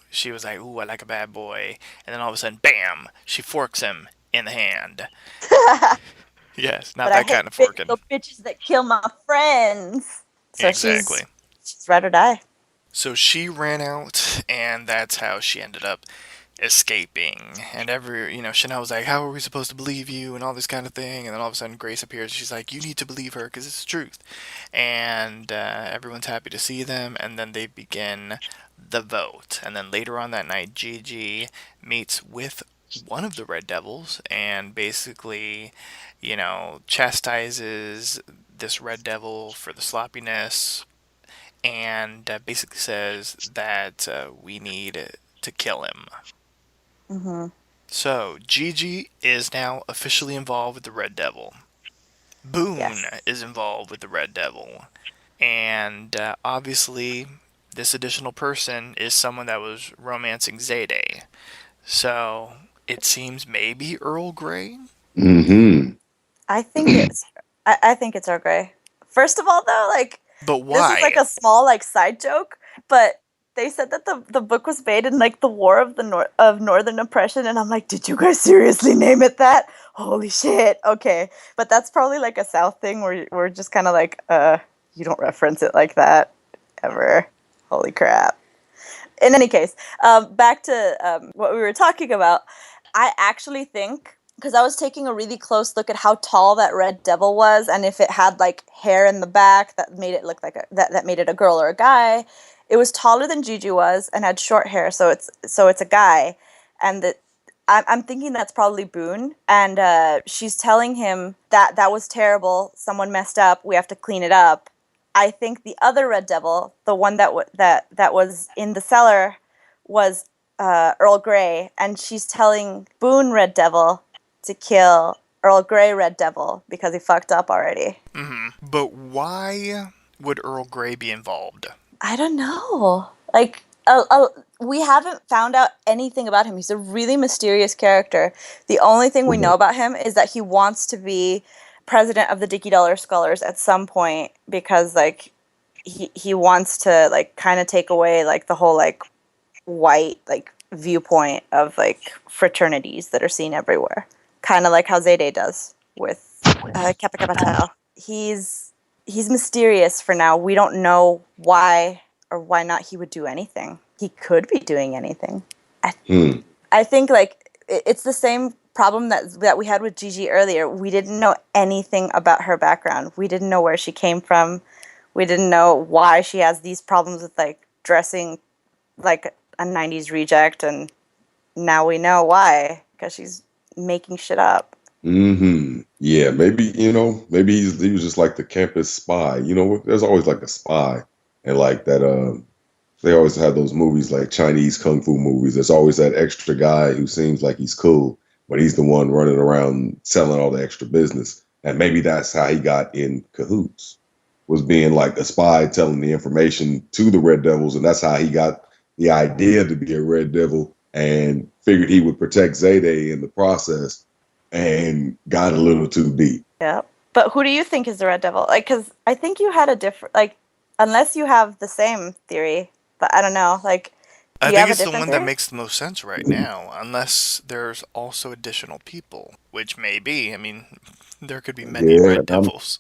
Speaker 2: she was like, ooh, I like a bad boy, and then all of a sudden, bam, she forks him in the hand. Yes, not that kind of forking.
Speaker 5: The bitches that kill my friends. So
Speaker 2: exactly.
Speaker 5: She's ride or die.
Speaker 2: So she ran out, and that's how she ended up escaping. And Chanel was like, how are we supposed to believe you, and all this kind of thing. And then all of a sudden Grace appears. She's like, you need to believe her because it's the truth. And everyone's happy to see them, and then they begin the vote. And then later on that night, Gigi meets with one of the Red Devils and basically, chastises this Red Devil for the sloppiness, and basically says that we need to kill him.
Speaker 5: Mm-hmm.
Speaker 2: So Gigi is now officially involved with the Red Devil. Boone is involved with the Red Devil. And obviously, this additional person is someone that was romancing Zayde. So it seems maybe Earl Grey?
Speaker 6: Mm-hmm.
Speaker 5: I think it's Earl Grey. First of all, though, like,
Speaker 2: But
Speaker 5: this
Speaker 2: why?
Speaker 5: is like a small like side joke, but they said that the book was made in like the War of the Northern Oppression, and I'm like, did you guys seriously name it that? Holy shit! Okay, but that's probably like a South thing where we're just kind of like, you don't reference it like that ever. Holy crap! In any case, back to what we were talking about. I actually think, because I was taking a really close look at how tall that Red Devil was, and if it had like hair in the back that made it look like that made it a girl or a guy. It was taller than Gigi was and had short hair, so it's a guy, and I'm thinking that's probably Boone, and she's telling him that was terrible. Someone messed up. We have to clean it up. I think the other Red Devil, the one that was in the cellar, was Earl Grey, and she's telling Boone Red Devil to kill Earl Grey Red Devil because he fucked up already.
Speaker 2: Mm-hmm. But why would Earl Grey be involved?
Speaker 5: I don't know. Like, we haven't found out anything about him. He's a really mysterious character. The only thing we know about him is that he wants to be president of the Dickie Dollar Scholars at some point because, like, he wants to, like, kind of take away, like, the whole, like, white, like, viewpoint of, like, fraternities that are seen everywhere. Kind of like how Zayday does with Kappa Kappa Tau. He's mysterious for now. We don't know why or why not he would do anything. He could be doing anything. I think like it's the same problem that we had with Gigi earlier. We didn't know anything about her background. We didn't know where she came from. We didn't know why she has these problems with like dressing like a 90s reject, and now we know why, because she's making shit up.
Speaker 6: Mm-hmm. Yeah, maybe, he was just like the campus spy. There's always like a spy, and like that, they always have those movies like Chinese kung fu movies. There's always that extra guy who seems like he's cool, but he's the one running around selling all the extra business. And maybe that's how he got in cahoots, was being like a spy telling the information to the Red Devils, and that's how he got the idea to be a Red Devil and figured he would protect Zayday in the process. And got a little too deep.
Speaker 5: Yeah. But who do you think is the Red Devil? Like, because I think you had a different, like, unless you have the same theory, but I don't know. Like,
Speaker 2: I think it's the one that makes the most sense right now, unless there's also additional people, which may be. I mean, there could be many Red Devils.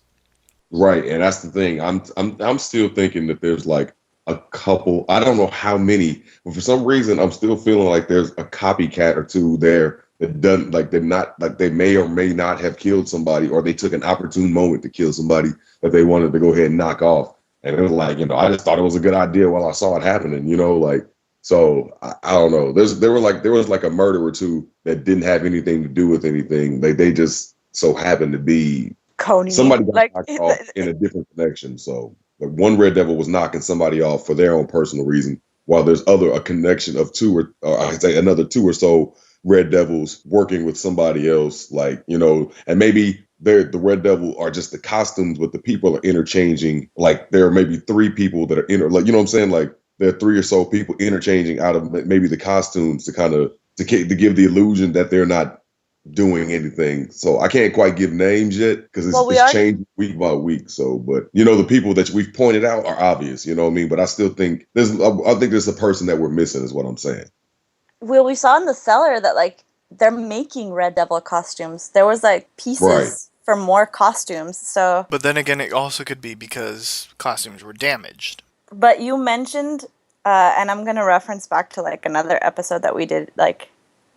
Speaker 6: Right, and that's the thing. I'm still thinking that there's like a couple. I don't know how many, but for some reason, I'm still feeling like there's a copycat or two there. That doesn't, like, they're not, like, they may or may not have killed somebody, or they took an opportune moment to kill somebody that they wanted to go ahead and knock off. And it was like, I just thought it was a good idea while I saw it happening, like, so I don't know. There was like a murder or two that didn't have anything to do with anything. They just so happened to be
Speaker 5: Coney.
Speaker 6: Somebody got knocked off in a different connection. So the one Red Devil was knocking somebody off for their own personal reason, while there's a connection of two or I'd say another two or so Red Devils working with somebody else, like, and maybe the Red Devil are just the costumes, but the people are interchanging. Like, there are maybe three people that are like, what I'm saying? Like, there are three or so people interchanging out of maybe the costumes to kind of to give the illusion that they're not doing anything. So I can't quite give names yet because it's changing week by week. So, but the people that we've pointed out are obvious. You know what I mean? But I still think there's a person that we're missing, is what I'm saying.
Speaker 5: Well, we saw in the cellar that, like, they're making Red Devil costumes. There was, like, pieces for more costumes, so...
Speaker 2: But then again, it also could be because costumes were damaged.
Speaker 5: But you mentioned, and I'm going to reference back to, like, another episode that we did, like,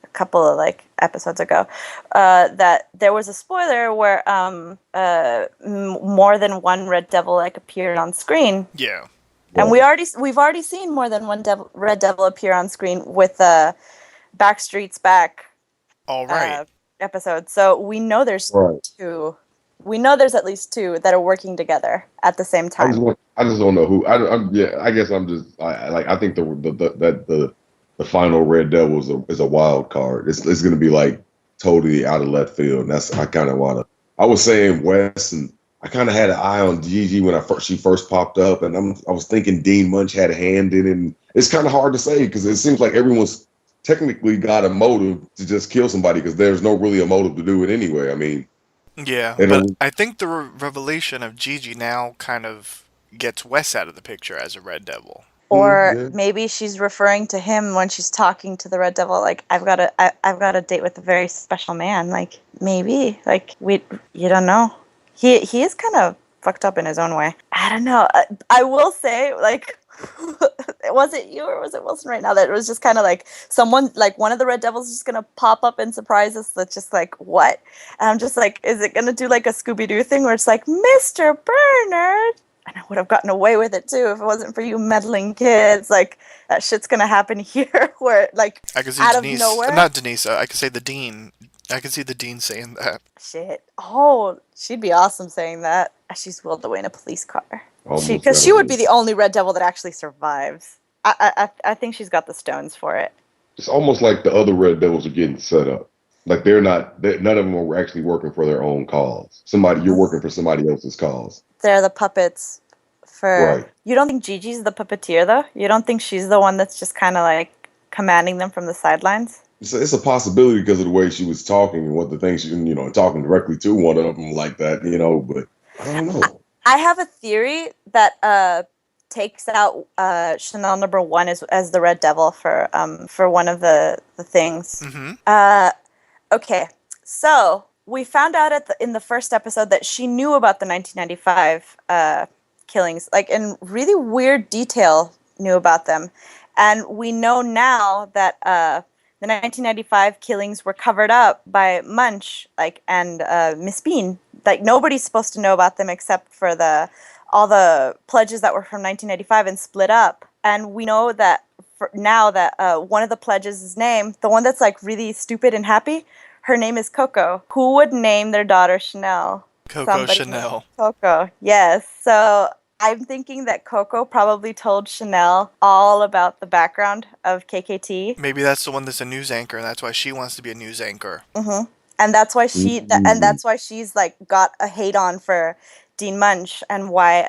Speaker 5: a couple of, like, episodes ago, that there was a spoiler where more than one Red Devil, like, appeared on screen.
Speaker 2: Yeah.
Speaker 5: And we've already seen more than one Red Devil appear on screen with Backstreet's Back episode. So we know there's two. We know there's at least two that are working together at the same time.
Speaker 6: I just don't know who. I guess I'm just I think the final Red Devil is a wild card. It's going to be like totally out of left field. And that's I kind of want to. I was saying Wes, and I kind of had an eye on Gigi when she first popped up, and I was thinking Dean Munch had a hand in it. And it's kind of hard to say because it seems like everyone's technically got a motive to just kill somebody because there's no really a motive to do it anyway. I mean,
Speaker 2: Yeah, but
Speaker 6: And
Speaker 2: I think the revelation of Gigi now kind of gets Wes out of the picture as a Red Devil.
Speaker 5: Or
Speaker 4: Yeah.
Speaker 5: maybe she's referring to him when she's talking to the Red Devil, like I've got a date with a very special man. Like maybe, like you don't know. He is kind of fucked up in his own way. I don't know. I will say, like, was it you or was it Wilson right now that it was just kind of like someone, like one of the Red Devils, is just gonna pop up and surprise us. That's just like what? And I'm just like, is it gonna do like a Scooby Doo thing where it's like Mr. Bernard? And I would have gotten away with it too if it wasn't for you meddling kids. Like that shit's gonna happen here, where like
Speaker 2: I could see
Speaker 5: out of
Speaker 2: Denise,
Speaker 5: nowhere.
Speaker 2: not Denise. I could say the dean. I could see the dean saying that.
Speaker 5: Shit. Oh, she'd be awesome saying that. She's wheeled away in a police car.
Speaker 6: almost
Speaker 5: Because she would be the only Red Devil that actually survives. I think she's got the stones for it.
Speaker 6: it's almost like the other Red Devils are getting set up. Like none of them are actually working for their own cause. You're working for somebody else's cause.
Speaker 5: They're the puppets for.
Speaker 6: Right.
Speaker 5: You don't think Gigi's the puppeteer though? You don't think she's the one that's just kind of like commanding them from the sidelines?
Speaker 4: It's a possibility because of the way she was talking and what the things she, talking directly to one of them like that, but I don't know.
Speaker 5: I have a theory that takes out Chanel number 1 as the Red Devil for one of the things.
Speaker 2: Mm-hmm.
Speaker 5: Okay, so we found out in the first episode that she knew about the 1995 killings, like in really weird detail knew about them. And we know now that the 1995 killings were covered up by Munch, and Miss Bean. Like nobody's supposed to know about them except for all the pledges that were from 1995 and split up. And we know that now that one of the pledges' name, the one that's like really stupid and happy, her name is Coco. Who would name their daughter Chanel?
Speaker 2: Coco Chanel.
Speaker 5: Coco, yes. So I'm thinking that Coco probably told Chanel all about the background of KKT.
Speaker 2: Maybe that's the one that's a news anchor, and that's why she wants to be a news anchor.
Speaker 5: Mm-hmm. And that's why she's like got a hate on for Dean Munch, and why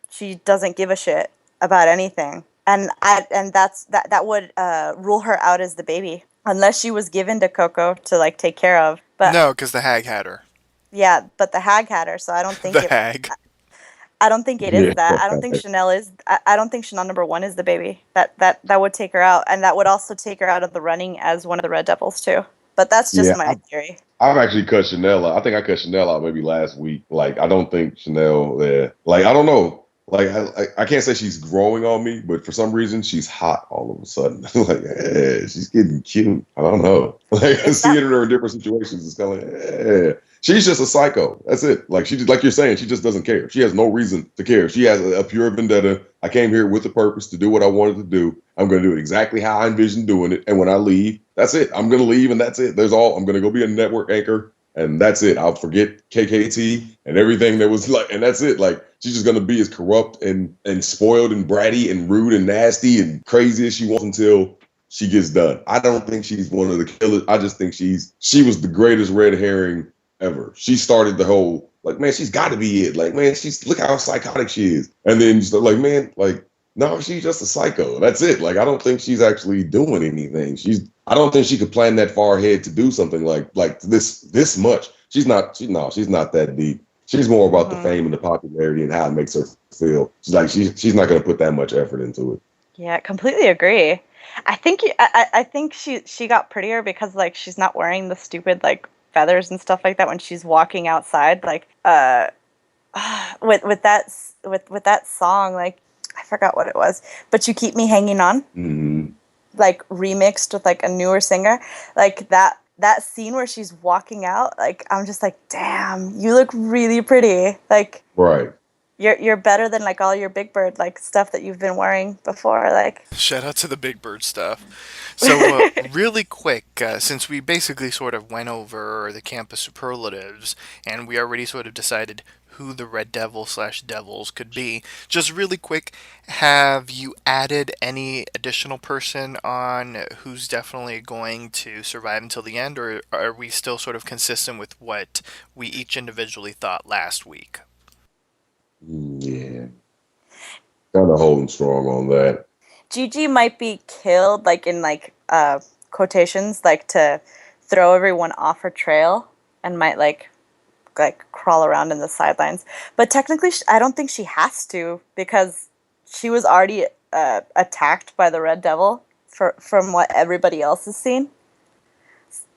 Speaker 5: she doesn't give a shit about anything. And that would rule her out as the baby, unless she was given to Coco to like take care of. But
Speaker 2: No, because the hag had her.
Speaker 5: yeah, but the hag had her, so I don't think
Speaker 2: The hag.
Speaker 5: I don't think it is that. I don't think Chanel is. I don't think Chanel number 1 is the baby. That would take her out, and that would also take her out of the running as one of the Red Devils too. But that's just my theory.
Speaker 6: I've actually cut Chanel out. I think I cut Chanel out maybe last week. Like, I don't think Chanel, like, I don't know. Like, I can't say she's growing on me, but for some reason, she's hot all of a sudden. Like, she's getting cute. I don't know. Like, seeing her in different situations, it's kind of like, she's just a psycho. That's it. Like, like you're saying, she just doesn't care. She has no reason to care. She has a pure vendetta. I came here with a purpose to do what I wanted to do. I'm going to do it exactly how I envisioned doing it. And when I leave, that's it. I'm going to leave and that's it. I'm going to go be a network anchor and that's it. I'll forget KKT and everything that was like, and that's it. Like, she's just going to be as corrupt and spoiled and bratty and rude and nasty and crazy as she wants until she gets done. I don't think she's one of the killers. I just think she was the greatest red herring ever. She started the whole, like, man, she's got to be it. Like, man, look how psychotic she is. And then just like, man, like, no, she's just a psycho. That's it. Like, I don't think she's actually doing anything. I don't think she could plan that far ahead to do something like this much. She's not that deep. She's more about the fame and the popularity and how it makes her feel. She's not going to put that much effort into it.
Speaker 5: Yeah, completely agree. I think she got prettier because like she's not wearing the stupid like feathers and stuff like that when she's walking outside. Like with that song, like I forgot what it was, but You Keep Me Hanging On, like remixed with like a newer singer, like that scene where she's walking out, like I'm just like, damn, you look really pretty. Like,
Speaker 6: right.
Speaker 5: You're better than like all your Big Bird like stuff that you've been wearing before. Like,
Speaker 2: shout out to the Big Bird stuff. So really quick, since we basically sort of went over the campus superlatives and we already sort of decided who the Red Devil / Devils could be, just really quick, have you added any additional person on who's definitely going to survive until the end, or are we still sort of consistent with what we each individually thought last week?
Speaker 6: Yeah. Kind of holding strong on that.
Speaker 5: Gigi might be killed, like in like quotations, like to throw everyone off her trail, and might like like crawl around in the sidelines. But technically, I don't think she has to, because she was already attacked by the Red Devil from what everybody else has seen,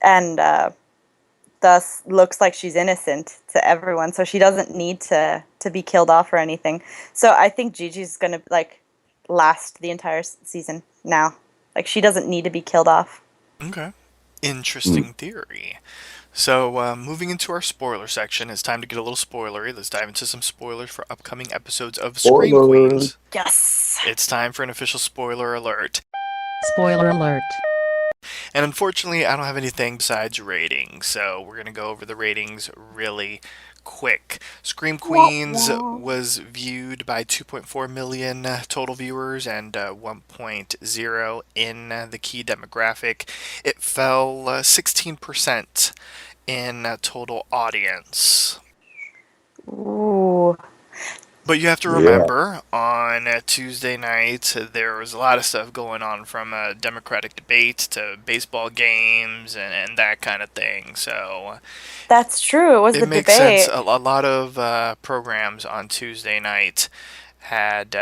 Speaker 5: and thus looks like she's innocent to everyone. So she doesn't need to be killed off or anything. So I think Gigi's gonna like last the entire season now. Like, she doesn't need to be killed off.
Speaker 2: Okay. Interesting theory. So, moving into our spoiler section, it's time to get a little spoilery. Let's dive into some spoilers for upcoming episodes of Scream
Speaker 4: Spoilers.
Speaker 2: Queens.
Speaker 5: Yes.
Speaker 2: It's time for an official spoiler alert.
Speaker 7: Spoiler alert.
Speaker 2: And unfortunately, I don't have anything besides ratings, so we're going to go over the ratings really quick. Scream Queens was viewed by 2.4 million total viewers and 1.0 in the key demographic. It fell 16% in total audience.
Speaker 5: Ooh.
Speaker 2: But you have to remember, on Tuesday night, there was a lot of stuff going on, from Democratic debate to baseball games and that kind of thing. So
Speaker 5: That's true. It was the
Speaker 2: it makes
Speaker 5: debate.
Speaker 2: sense. A lot of programs on Tuesday night had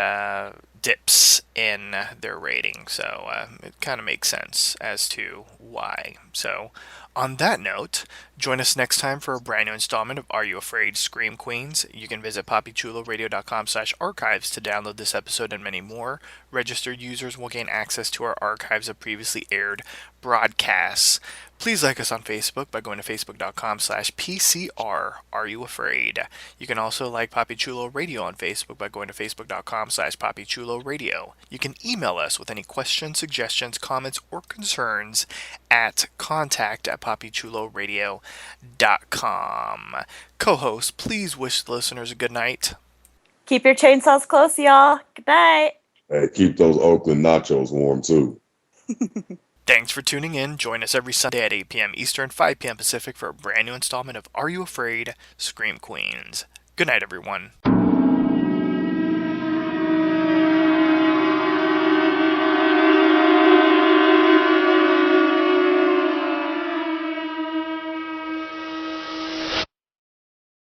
Speaker 2: dips in their rating. So it kind of makes sense as to why. So on that note, join us next time for a brand new installment of Are You Afraid? Scream Queens. You can visit poppychuloradio.com/archives to download this episode and many more. Registered users will gain access to our archives of previously aired broadcasts. Please like us on Facebook by going to facebook.com/PCR Are You Afraid? You can also like Poppy Chulo Radio on Facebook by going to facebook.com/Poppy Chulo Radio. You can email us with any questions, suggestions, comments, or concerns at contact@poppychuloradio.com. Co-host, please wish the listeners a good night.
Speaker 5: Keep your chainsaws close, y'all. Good night.
Speaker 4: Hey, keep those Oakland nachos warm too.
Speaker 2: Thanks for tuning in. Join us every Sunday at 8 p.m. Eastern, 5 p.m. Pacific for a brand new installment of Are You Afraid? Scream Queens. Good night, everyone.